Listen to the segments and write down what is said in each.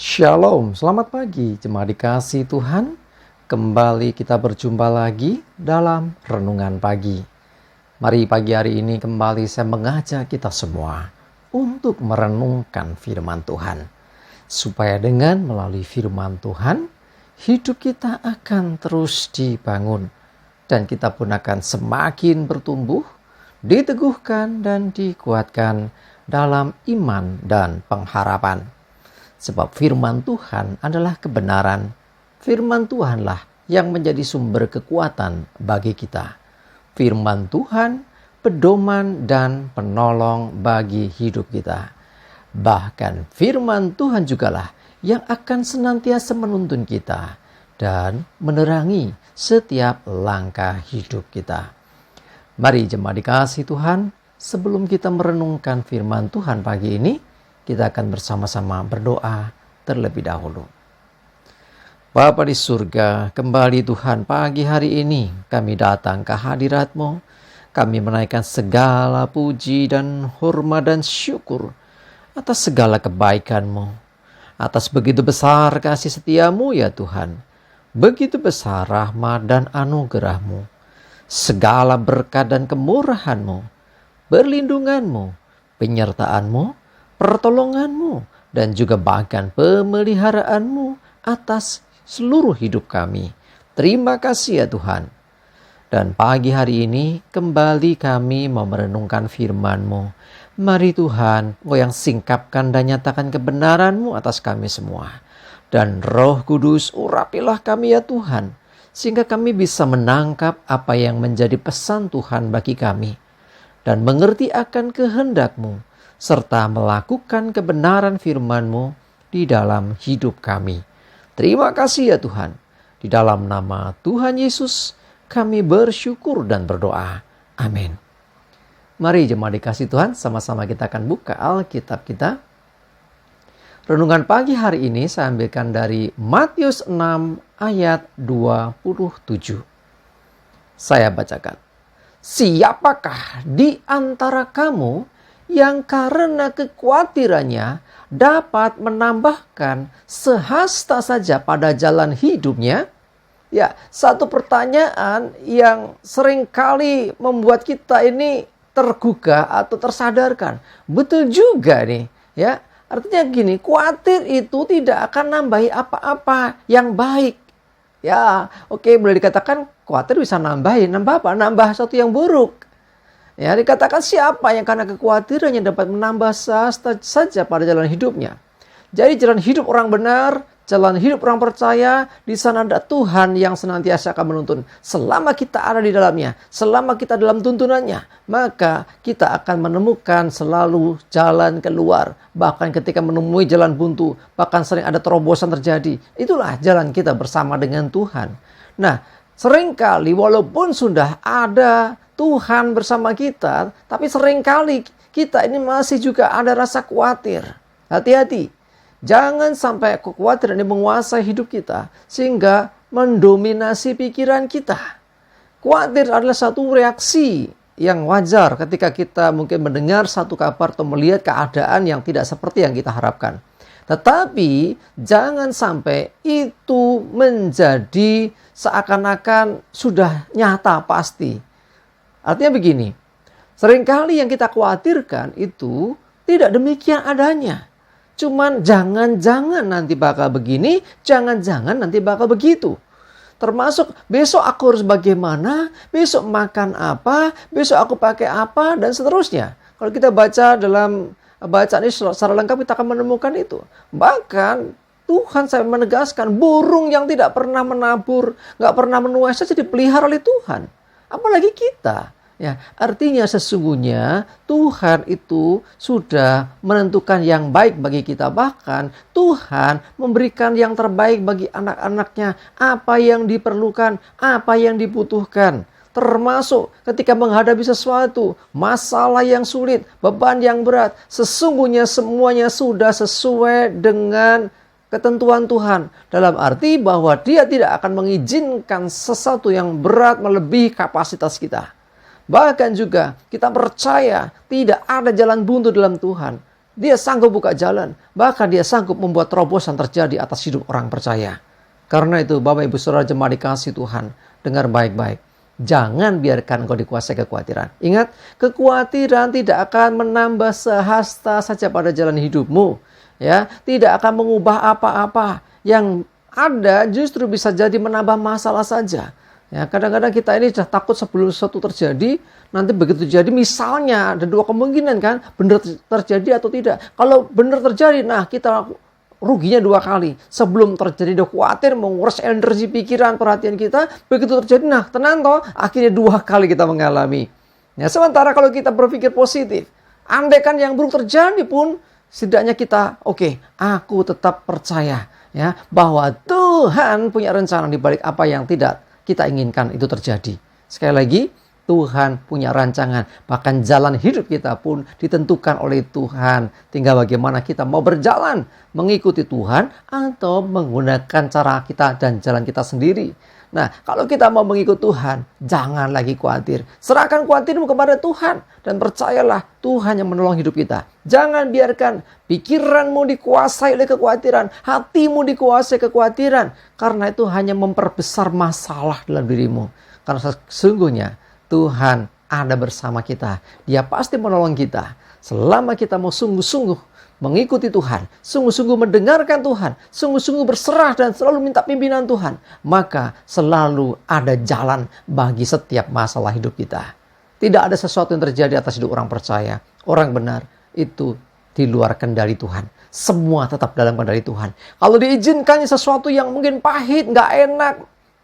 Shalom, selamat pagi jemaat dikasih Tuhan. Kembali kita berjumpa lagi dalam Renungan Pagi. Mari pagi hari ini kembali saya mengajak kita semua untuk merenungkan firman Tuhan. Supaya dengan melalui firman Tuhan, hidup kita akan terus dibangun. Dan kita pun akan semakin bertumbuh, diteguhkan dan dikuatkan dalam iman dan pengharapan. Sebab firman Tuhan adalah kebenaran. Firman Tuhanlah yang menjadi sumber kekuatan bagi kita. Firman Tuhan, pedoman dan penolong bagi hidup kita. Bahkan firman Tuhan jugalah yang akan senantiasa menuntun kita dan menerangi setiap langkah hidup kita. Mari jemaat dikasih Tuhan, sebelum kita merenungkan firman Tuhan pagi ini, kita akan bersama-sama berdoa terlebih dahulu. Bapa di surga, kembali Tuhan pagi hari ini kami datang ke hadirat-Mu. Kami menaikkan segala puji dan hormat dan syukur atas segala kebaikan-Mu. Atas begitu besar kasih setia-Mu ya Tuhan. Begitu besar rahmat dan anugerah-Mu. Segala berkat dan kemurahan-Mu, perlindungan-Mu, penyertaan-Mu, pertolongan-Mu, dan juga bahkan pemeliharaan-Mu atas seluruh hidup kami. Terima kasih ya Tuhan. Dan pagi hari ini kembali kami mau merenungkan firman-Mu. Mari Tuhan, Engkau yang singkapkan dan nyatakan kebenaran-Mu atas kami semua. Dan Roh Kudus, urapilah kami ya Tuhan, sehingga kami bisa menangkap apa yang menjadi pesan Tuhan bagi kami. Dan mengerti akan kehendak-Mu, serta melakukan kebenaran firman-Mu di dalam hidup kami. Terima kasih ya Tuhan. Di dalam nama Tuhan Yesus kami bersyukur dan berdoa. Amin. Mari jemaat dikasih Tuhan, sama-sama kita akan buka Alkitab kita. Renungan pagi hari ini saya ambilkan dari Matius 6 ayat 27. Saya bacakan. Siapakah di antara kamu yang karena kekhawatirannya dapat menambahkan sehasta saja pada jalan hidupnya? Ya, satu pertanyaan yang seringkali membuat kita ini tergugah atau tersadarkan. Betul juga nih, ya. Artinya gini, khawatir itu tidak akan nambahi apa-apa yang baik. Ya, oke, boleh dikatakan khawatir bisa nambah apa? Nambah sesuatu yang buruk. Ya, dikatakan siapa yang karena kekhawatirannya dapat menambah sehasta saja pada jalan hidupnya. Jadi jalan hidup orang benar, jalan hidup orang percaya, di sana ada Tuhan yang senantiasa akan menuntun. Selama kita ada di dalamnya, selama kita dalam tuntunannya, maka kita akan menemukan selalu jalan keluar. Bahkan ketika menemui jalan buntu, bahkan sering ada terobosan terjadi. Itulah jalan kita bersama dengan Tuhan. Nah, seringkali walaupun sudah ada Tuhan bersama kita, tapi seringkali kita ini masih juga ada rasa khawatir. Hati-hati. Jangan sampai kekhawatiran ini menguasai hidup kita sehingga mendominasi pikiran kita. Khawatir adalah satu reaksi yang wajar ketika kita mungkin mendengar satu kabar atau melihat keadaan yang tidak seperti yang kita harapkan. Tetapi jangan sampai itu menjadi seakan-akan sudah nyata pasti. Artinya begini, seringkali yang kita khawatirkan itu tidak demikian adanya. Cuman jangan-jangan nanti bakal begini, jangan-jangan nanti bakal begitu. Termasuk besok aku harus bagaimana, besok makan apa, besok aku pakai apa, dan seterusnya. Kalau kita baca dalam bacaan ini secara lengkap kita akan menemukan itu. Bahkan Tuhan saya menegaskan burung yang tidak pernah menabur, gak pernah menuai saja dipelihara oleh Tuhan. Apalagi kita. Ya, artinya sesungguhnya Tuhan itu sudah menentukan yang baik bagi kita. Bahkan Tuhan memberikan yang terbaik bagi anak-anaknya. Apa yang diperlukan, apa yang dibutuhkan. Termasuk ketika menghadapi sesuatu, masalah yang sulit, beban yang berat. Sesungguhnya semuanya sudah sesuai dengan ketentuan Tuhan. Dalam arti bahwa Dia tidak akan mengizinkan sesuatu yang berat melebihi kapasitas kita. Bahkan juga kita percaya tidak ada jalan buntu dalam Tuhan. Dia sanggup buka jalan. Bahkan dia sanggup membuat terobosan terjadi atas hidup orang percaya. Karena itu Bapak Ibu Saudara jemaat dikasihi Tuhan, dengar baik-baik. Jangan biarkan engkau dikuasai kekhawatiran. Ingat, kekhawatiran tidak akan menambah sehasta saja pada jalan hidupmu. Ya, tidak akan mengubah apa-apa. Yang ada justru bisa jadi menambah masalah saja. Ya, kadang-kadang kita ini sudah takut sebelum sesuatu terjadi, nanti begitu terjadi, misalnya ada dua kemungkinan kan, benar terjadi atau tidak. Kalau benar terjadi, nah kita ruginya dua kali. Sebelum terjadi udah khawatir, menguras energi pikiran, perhatian kita. Begitu terjadi, nah tenang toh, akhirnya dua kali kita mengalami. Ya, sementara kalau kita berpikir positif, andai kan yang buruk terjadi pun, setidaknya kita, aku tetap percaya ya bahwa Tuhan punya rencana di balik apa yang tidak kita inginkan itu terjadi. Sekali lagi, Tuhan punya rancangan. Bahkan jalan hidup kita pun ditentukan oleh Tuhan. Tinggal bagaimana kita mau berjalan, mengikuti Tuhan atau menggunakan cara kita dan jalan kita sendiri. Nah, kalau kita mau mengikut Tuhan, jangan lagi khawatir. Serahkan khawatirmu kepada Tuhan. Dan percayalah, Tuhan yang menolong hidup kita. Jangan biarkan pikiranmu dikuasai oleh kekhawatiran. Hatimu dikuasai kekhawatiran. Karena itu hanya memperbesar masalah dalam dirimu. Karena sesungguhnya Tuhan ada bersama kita. Dia pasti menolong kita. Selama kita mau sungguh-sungguh mengikuti Tuhan, sungguh-sungguh mendengarkan Tuhan, sungguh-sungguh berserah dan selalu minta pimpinan Tuhan, maka selalu ada jalan bagi setiap masalah hidup kita. Tidak ada sesuatu yang terjadi atas hidup orang percaya, orang benar, itu di luar kendali Tuhan. Semua tetap dalam kendali Tuhan. Kalau diizinkannya sesuatu yang mungkin pahit, nggak enak,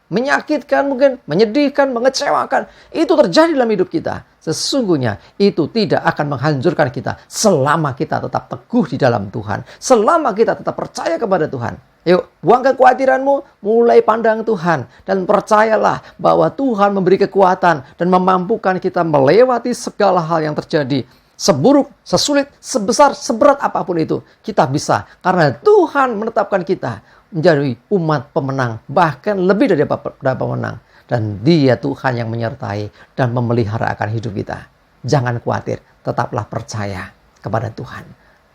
menyakitkan mungkin, menyedihkan, mengecewakan, itu terjadi dalam hidup kita. Sesungguhnya itu tidak akan menghancurkan kita selama kita tetap teguh di dalam Tuhan. Selama kita tetap percaya kepada Tuhan. Yuk, buang kekhawatiranmu, mulai pandang Tuhan. Dan percayalah bahwa Tuhan memberi kekuatan dan memampukan kita melewati segala hal yang terjadi. Seburuk, sesulit, sebesar, seberat apapun itu, kita bisa. Karena Tuhan menetapkan kita menjadi umat pemenang, bahkan lebih dari pemenang. Dan Dia Tuhan yang menyertai dan memelihara akan hidup kita. Jangan khawatir, tetaplah percaya kepada Tuhan.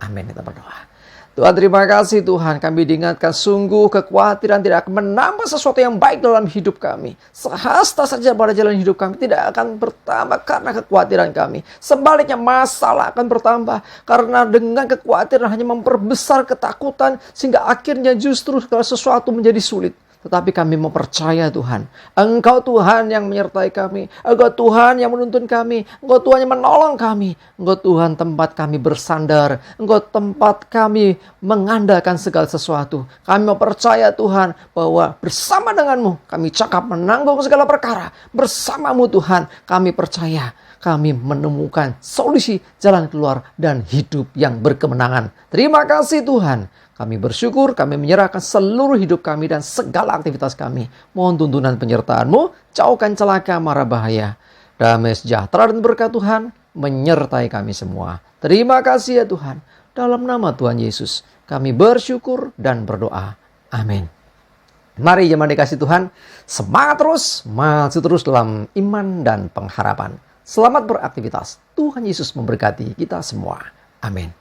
Amin, kita berdoa. Tuhan, terima kasih Tuhan, kami diingatkan sungguh kekhawatiran tidak akan menambah sesuatu yang baik dalam hidup kami. Sehasta saja pada jalan hidup kami tidak akan bertambah karena kekhawatiran kami. Sebaliknya masalah akan bertambah karena dengan kekhawatiran hanya memperbesar ketakutan sehingga akhirnya justru segala sesuatu menjadi sulit. Tetapi kami mau percaya Tuhan. Engkau Tuhan yang menyertai kami. Engkau Tuhan yang menuntun kami. Engkau Tuhan yang menolong kami. Engkau Tuhan tempat kami bersandar. Engkau tempat kami mengandalkan segala sesuatu. Kami mau percaya Tuhan bahwa bersama denganmu kami cakap menanggung segala perkara. Bersamamu Tuhan kami percaya. Kami menemukan solusi jalan keluar dan hidup yang berkemenangan. Terima kasih Tuhan. Kami bersyukur, kami menyerahkan seluruh hidup kami dan segala aktivitas kami. Mohon tuntunan penyertaan-Mu, jauhkan celaka mara bahaya. Damai sejahtera dan berkat Tuhan menyertai kami semua. Terima kasih ya Tuhan. Dalam nama Tuhan Yesus, kami bersyukur dan berdoa. Amin. Mari jemaat dikasih Tuhan, semangat terus, maju terus dalam iman dan pengharapan. Selamat beraktivitas. Tuhan Yesus memberkati kita semua. Amin.